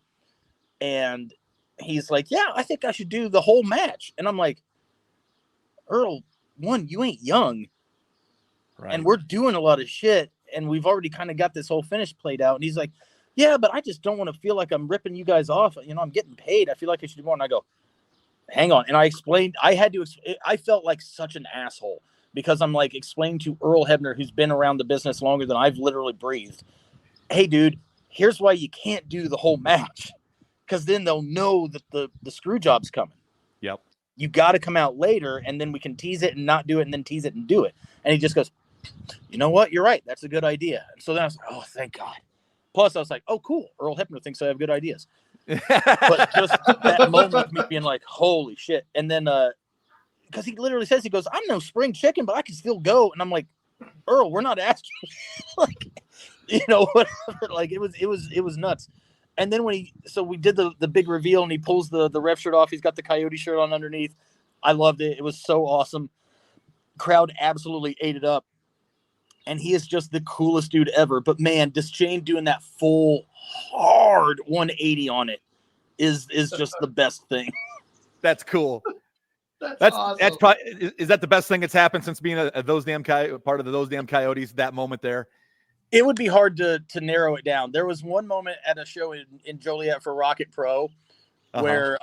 And he's like, yeah, I think I should do the whole match. And I'm like, Earl, one, you ain't young. Right. And we're doing a lot of shit. And we've already kind of got this whole finish played out. And he's like, yeah, but I just don't want to feel like I'm ripping you guys off. You know, I'm getting paid. I feel like I should do more. And I go, hang on. And I explained, I felt like such an asshole because I'm like explaining to Earl Hebner, who's been around the business longer than I've literally breathed. Hey, dude, here's why you can't do the whole match. Because then they'll know that the screw job's coming. Yep. You got to come out later, and then we can tease it and not do it, and then tease it and do it. And he just goes, you know what? You're right. That's a good idea. And so then I was like, oh, thank God. Plus, I was like, oh, cool. Earl Hebner thinks I have good ideas. But just that moment of me being like, holy shit. And then, because he literally says, he goes, I'm no spring chicken, but I can still go. And I'm like, Earl, we're not asking. Like, you know, whatever. Like, it was nuts. And then we did the big reveal, and he pulls the ref shirt off. He's got the Coyote shirt on underneath. I loved it. It was so awesome. Crowd absolutely ate it up. And he is just the coolest dude ever. But man, Disjane doing that full hard 180 on it is just the best thing. That's cool. That's awesome. probably, is that the best thing that's happened since being part of those damn Coyotes? That moment there. It would be hard to narrow it down. There was one moment at a show in Joliet for Rocket Pro where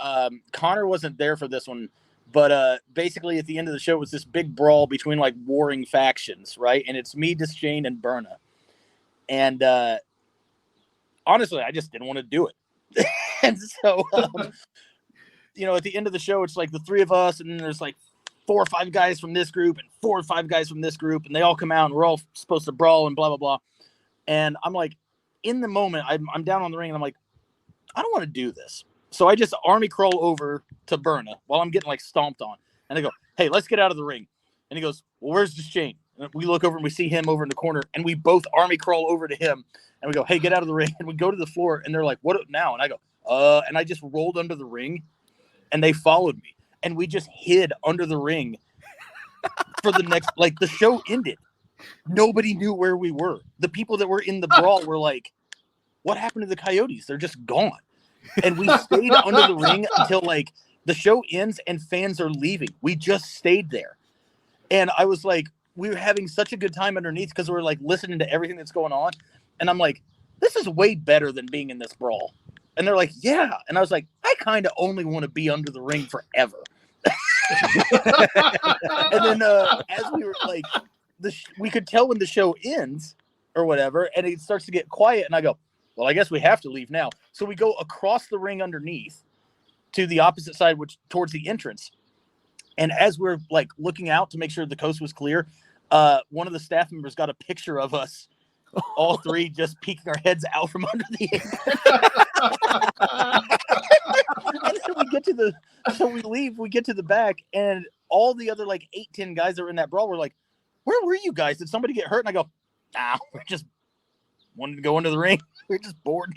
Connor wasn't there for this one, but basically at the end of the show it was this big brawl between like warring factions, right? And it's me, Deschain, and Berna. And honestly, I just didn't want to do it. And so, at the end of the show, it's like the three of us, and then there's like 4 or 5 guys from this group and 4 or 5 guys from this group, and they all come out and we're all supposed to brawl and blah, blah, blah. And I'm like, in the moment, I'm down on the ring and I'm like, I don't want to do this. So I just army crawl over to Berna while I'm getting like stomped on. And I go, hey, let's get out of the ring. And he goes, well, where's Deschain? And we look over and we see him over in the corner, and we both army crawl over to him and we go, hey, get out of the ring. And we go to the floor and they're like, what now? And I go, and I just rolled under the ring and they followed me and we just hid under the ring for the next, like the show ended. Nobody knew where we were. The people that were in the brawl were like, what happened to the Coyotes? They're just gone. And we stayed under the ring until like the show ends and fans are leaving. We just stayed there. And I was like, we were having such a good time underneath because we were like listening to everything that's going on. And I'm like, this is way better than being in this brawl. And they're like, yeah. And I was like, I kind of only want to be under the ring forever. And then as we were like, we could tell when the show ends or whatever, and it starts to get quiet. And I go, well, I guess we have to leave now. So we go across the ring underneath to the opposite side, which towards the entrance. And as we're like looking out to make sure the coast was clear, one of the staff members got a picture of us, all three just peeking our heads out from under the apron. And then we leave, we get to the back, and all the other like 8-10 guys that were in that brawl were like, where were you guys? Did somebody get hurt? And I go, we're just wanted to go into the ring. We're just bored.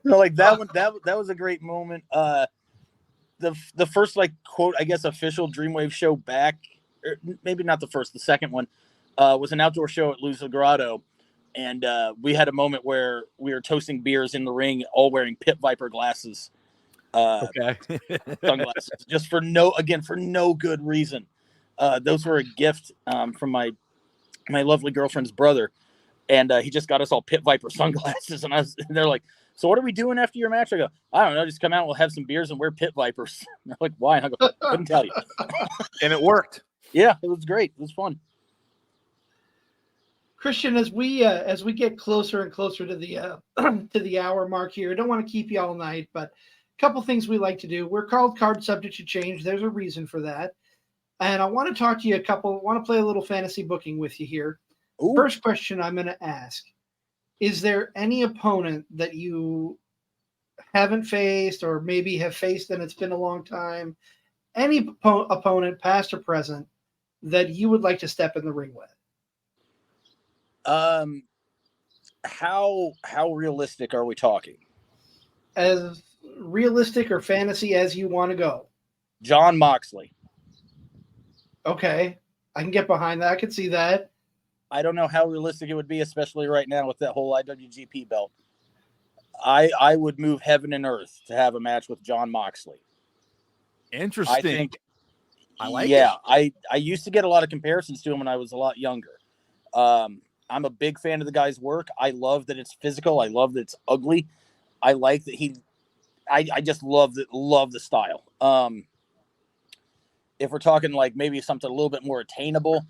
Like that one, that was a great moment. The first like quote, I guess, official DreamWAVE show back, or maybe not the first, the second one, was an outdoor show at Luz Grotto. And we had a moment where we were toasting beers in the ring, all wearing Pit Viper glasses. Sunglasses, just for no good reason. Those were a gift from my lovely girlfriend's brother, and he just got us all Pit Viper sunglasses. And they're like, so what are we doing after your match? I go, I don't know, just come out, we'll have some beers and wear Pit Vipers. And they're like, why? And I go, couldn't tell you. And it worked. Yeah, it was great. It was fun. Christian, as we get closer and closer to the hour mark here, I don't want to keep you all night, but a couple things we like to do. We're called Card Subject to Change. There's a reason for that. And I want to talk to you want to play a little fantasy booking with you here. Ooh. First question I'm going to ask, is there any opponent that you haven't faced or maybe have faced and it's been a long time, any opponent, past or present, that you would like to step in the ring with? How realistic are we talking? As realistic or fantasy as you want to go. John Moxley. Okay, I can get behind that. I can see that. I don't know how realistic it would be, especially right now with that whole IWGP belt. I would move heaven and earth to have a match with John Moxley. Interesting. I think. I like it. I used to get a lot of comparisons to him when I was a lot younger. I'm a big fan of the guy's work. I love that it's physical. I love that it's ugly. I like that I just love the style. If we're talking like maybe something a little bit more attainable,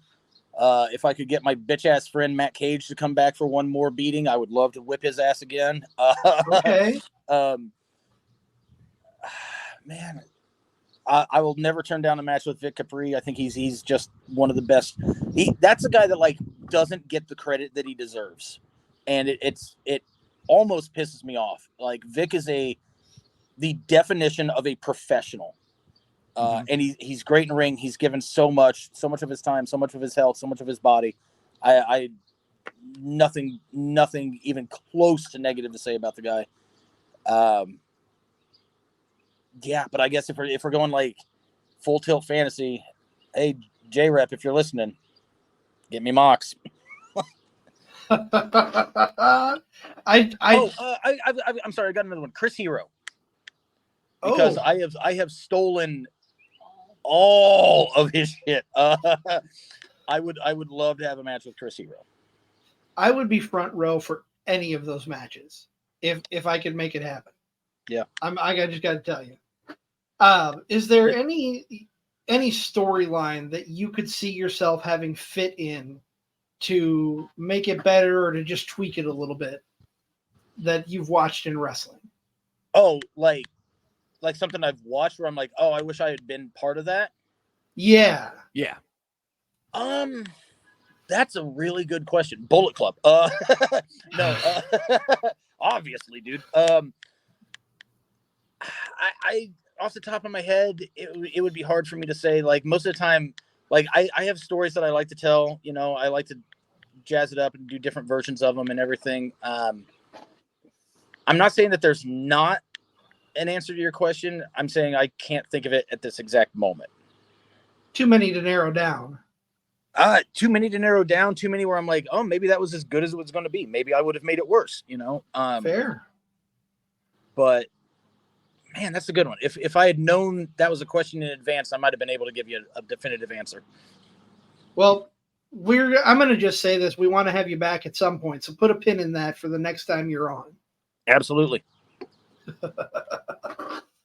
if I could get my bitch ass friend Matt Cage to come back for one more beating, I would love to whip his ass again. Okay. Man, I will never turn down a match with Vic Capri. I think he's just one of the best. That's a guy that like doesn't get the credit that he deserves, and it almost pisses me off. Like Vic is the definition of a professional. And he's great in the ring. He's given so much of his time, so much of his health, so much of his body. I nothing even close to negative to say about the guy. Yeah, but I guess if we're going like full tilt fantasy, hey J-Rep, if you're listening, get me Mox. I'm sorry, I got another one. Chris Hero. because I have stolen all of his shit. I would love to have a match with Chris Hero. I would be front row for any of those matches if I could make it happen. Yeah. I just got to tell you. Is there any storyline that you could see yourself having fit in to make it better or to just tweak it a little bit that you've watched in wrestling? Oh, like something I've watched where I'm like, oh, I wish I had been part of that. Yeah. Yeah. That's a really good question. Bullet Club. No, obviously, dude. I off the top of my head, it would be hard for me to say. Like most of the time, like I have stories that I like to tell. You know, I like to jazz it up and do different versions of them and everything. I'm not saying that there's not an answer to your question. I'm saying I can't think of it at this exact moment. Too many to narrow down. Too many to narrow down. Too many where I'm like, oh, maybe that was as good as it was going to be. Maybe I would have made it worse. You know. Fair. But man, that's a good one. If I had known that was a question in advance, I might have been able to give you a definitive answer. Well, I'm going to just say this. We want to have you back at some point. So put a pin in that for the next time you're on. Absolutely.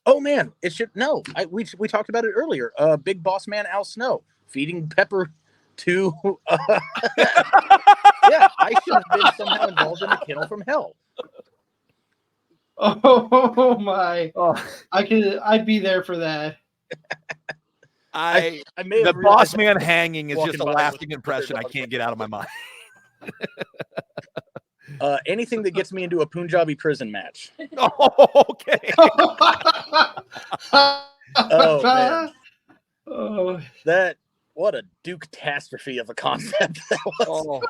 Oh man, it should no. We talked about it earlier. Big boss man Al Snow feeding Pepper to. Yeah, I should have been somehow involved in a kennel from hell. Oh my! Oh, I'd be there for that. I may the boss man hanging is just a lasting impression I can't get out of my mind. Anything that gets me into a Punjabi prison match. Oh, okay. Oh man. Oh, what a Duke catastrophe of a concept that was.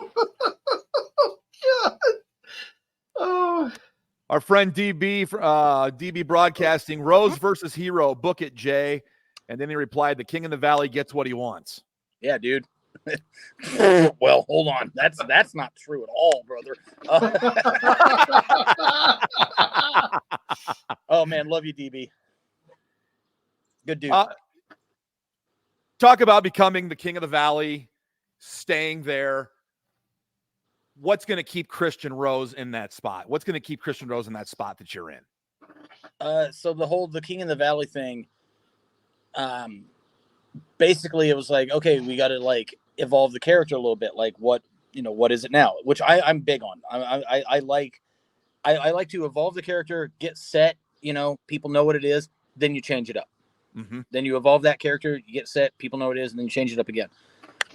God. Oh. Our friend DB Broadcasting, Rose versus Hero, book it, Jay. And then he replied, the King of the Valley gets what he wants. Yeah, dude. Well, hold on. That's not true at all, brother. Oh, man. Love you, DB. Good dude. Talk about becoming the King of the Valley, staying there. What's going to keep Christian Rose in that spot? What's going to keep Christian Rose in that spot that you're in? So the King of the Valley thing, basically it was like, okay, we got to like evolve the character a little bit. Like what is it now? Which I'm big on. I like to evolve the character, get set, people know what it is. Then you change it up. Mm-hmm. Then you evolve that character, you get set, people know what it is, and then you change it up again.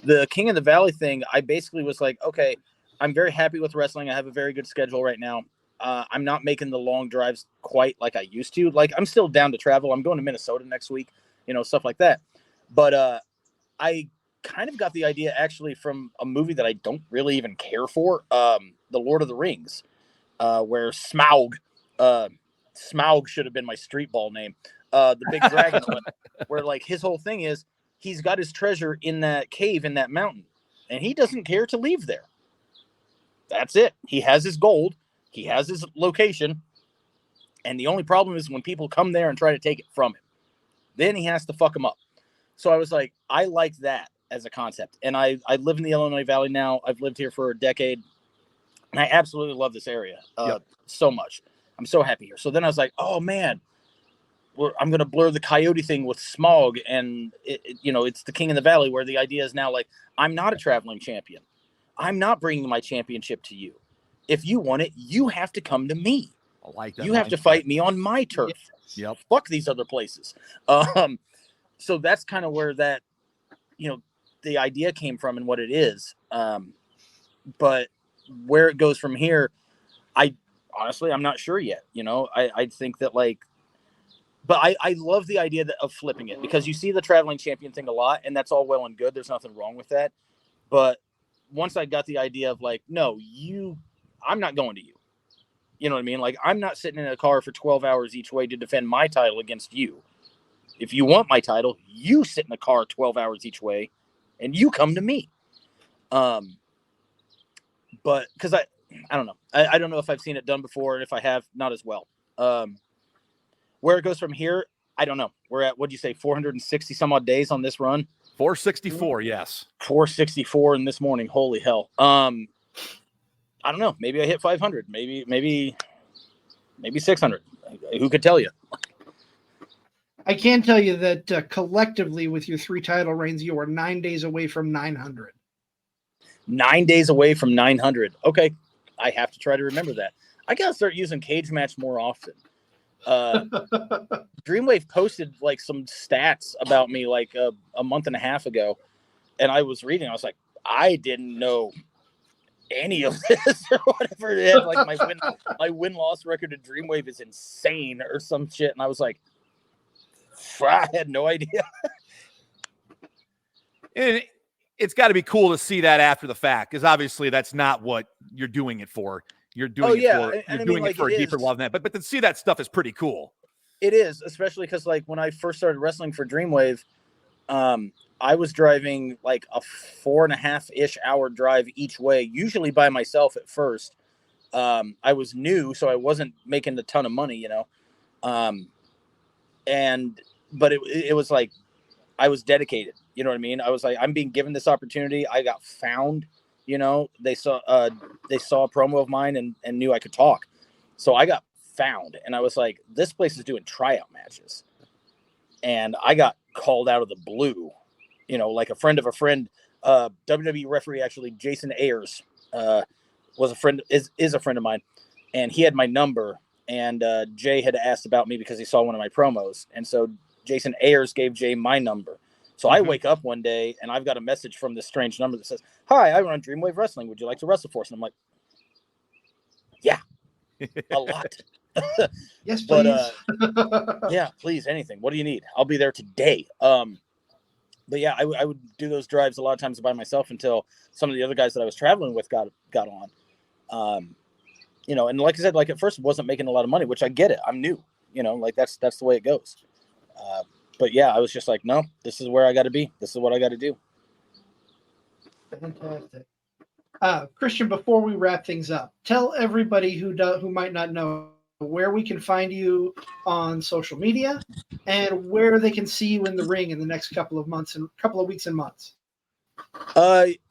The King of the Valley thing, I basically was like, okay, I'm very happy with wrestling. I have a very good schedule right now. I'm not making the long drives quite like I used to. Like I'm still down to travel. I'm going to Minnesota next week, stuff like that. But I kind of got the idea actually from a movie that I don't really even care for, The Lord of the Rings, where Smaug should have been my street ball name. The big dragon one, where like his whole thing is he's got his treasure in that cave in that mountain, and he doesn't care to leave there. That's it. He has his gold. He has his location. And the only problem is when people come there and try to take it from him. Then he has to fuck them up. So I was like, I like that as a concept. And I live in the Illinois Valley now. I've lived here for a decade. And I absolutely love this area so much. I'm so happy here. So then I was like, oh, man. I'm going to blur the coyote thing with Smaug. And, it's the King of the Valley where the idea is now like, I'm not a traveling champion. I'm not bringing my championship to you. If you want it, you have to come to me. I like that. You have to fight me on my turf. Yep. Fuck these other places. So that's kind of where that, the idea came from and what it is. But where it goes from here, I'm not sure yet. I think that but I love the idea of flipping it because you see the traveling champion thing a lot and that's all well and good. There's nothing wrong with that. But once I got the idea of no, I'm not going to you. You know what I mean? Like, I'm not sitting in a car for 12 hours each way to defend my title against you. If you want my title, you sit in a car 12 hours each way and you come to me. But because I don't know. I don't know if I've seen it done before. And if I have, not as well. Where it goes from here, I don't know. We're at, what'd you say, 460 some odd days on this run? 464, yes. 464 in this morning. Holy hell. I don't know. Maybe I hit 500. Maybe 600. Who could tell you? I can tell you that collectively with your 3 title reigns, you are 9 days away from 900. 9 days away from 900. Okay. I have to try to remember that. I got to start using Cage Match more often. DreamWAVE posted like some stats about me like a month and a half ago. And I was reading, I was like, I didn't know any of this or whatever it is. Like my win-loss record at DreamWAVE is insane or some shit. And I was like, I had no idea. And it's got to be cool to see that after the fact, because obviously that's not what you're doing it for. You're doing it for a deeper love than that. But to see that stuff is pretty cool. It is, especially because like when I first started wrestling for DreamWAVE, I was driving like a 4.5-ish hour drive each way, usually by myself at first. I was new, so I wasn't making a ton of money, you know. But it was like I was dedicated. You know what I mean? I was like, I'm being given this opportunity. I got found. You know, they saw a promo of mine and knew I could talk, so I got found. And I was like, this place is doing tryout matches, and I got called out of the blue. You know, like a friend of a friend, WWE referee actually, Jason Ayers, was a friend is a friend of mine, and he had my number. And Jay had asked about me because he saw one of my promos. And so Jason Ayers gave Jay my number. So I wake up one day and I've got a message from this strange number that says, "Hi, I run DreamWAVE Wrestling. Would you like to wrestle for us?" And I'm like, yeah, a lot. Yes, please. But yeah, please, anything. What do you need? I'll be there today. But yeah, I would do those drives a lot of times by myself until some of the other guys that I was traveling with got on. You know, and like I said, like at first wasn't making a lot of money, which I get it. I'm new, you know, like that's the way it goes. But yeah, I was just like, no, this is where I got to be. This is what I got to do. Fantastic. Christian, before we wrap things up, tell everybody who might not know where we can find you on social media and where they can see you in the ring in the next couple of weeks and months.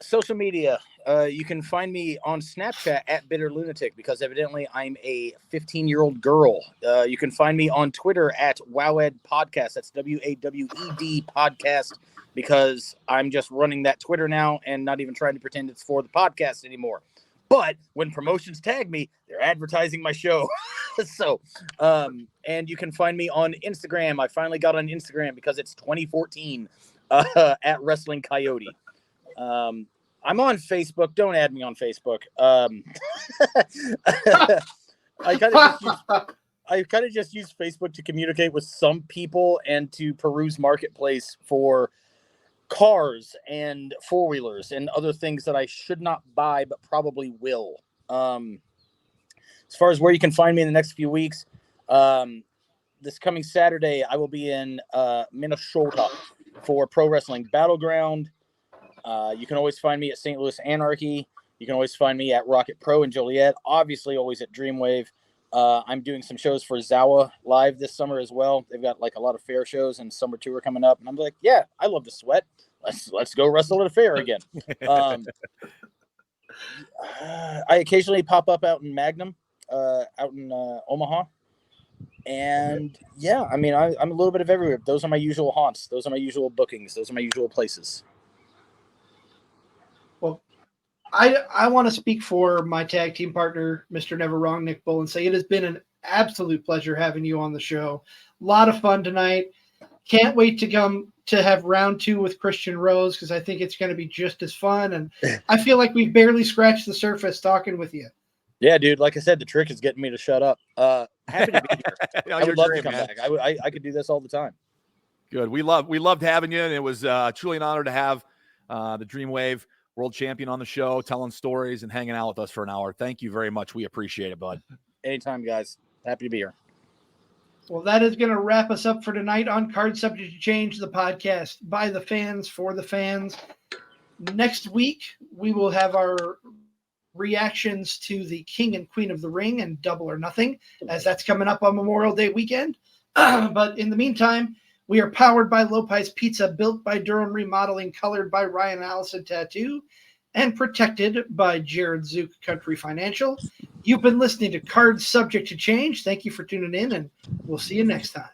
Social media. You can find me on Snapchat at Bitter Lunatic because evidently I'm a 15-year-old girl. You can find me on Twitter at WowEd Podcast. That's WAWED Podcast because I'm just running that Twitter now and not even trying to pretend it's for the podcast anymore. But when promotions tag me, they're advertising my show. So, and you can find me on Instagram. I finally got on Instagram because it's 2014 at Wrestling Coyote. I'm on Facebook. Don't add me on Facebook. I kind of just use Facebook to communicate with some people and to peruse Marketplace for cars and four-wheelers and other things that I should not buy but probably will. As far as where you can find me in the next few weeks, this coming Saturday I will be in Minnesota for Pro Wrestling Battleground. You can always find me at St. Louis Anarchy. You can always find me at Rocket Pro in Joliet. Obviously, always at DreamWAVE. I'm doing some shows for Zawa live this summer as well. They've got like a lot of fair shows and summer tour coming up. And I'm like, yeah, I love to sweat. Let's go wrestle at a fair again. I occasionally pop up out in Magnum, out in Omaha. And yeah, I mean, I'm a little bit of everywhere. Those are my usual haunts. Those are my usual bookings. Those are my usual places. Well, I want to speak for my tag team partner, Mr. Never Wrong, Nick Bull, and say it has been an absolute pleasure having you on the show. A lot of fun tonight. Can't wait to come to have round 2 with Christian Rose because I think it's going to be just as fun. And I feel like we've barely scratched the surface talking with you. Yeah, dude. Like I said, the trick is getting me to shut up. Happy to be here. I would love to come back. I could do this all the time. Good. We loved having you, and it was truly an honor to have the DreamWAVE World Champion on the show, telling stories and hanging out with us for an hour. Thank you very much. We appreciate it, bud. Anytime, guys. Happy to be here. Well, that is going to wrap us up for tonight on Card Subject to Change, the podcast by the fans for the fans. Next week, we will have our reactions to the King and Queen of the Ring and Double or Nothing, as that's coming up on Memorial Day weekend. But in the meantime, we are powered by Lopez Pizza, built by Durham Remodeling, colored by Ryan Allison Tattoo, and protected by Jared Zook Country Financial. You've been listening to Cards Subject to Change. Thank you for tuning in, and we'll see you next time.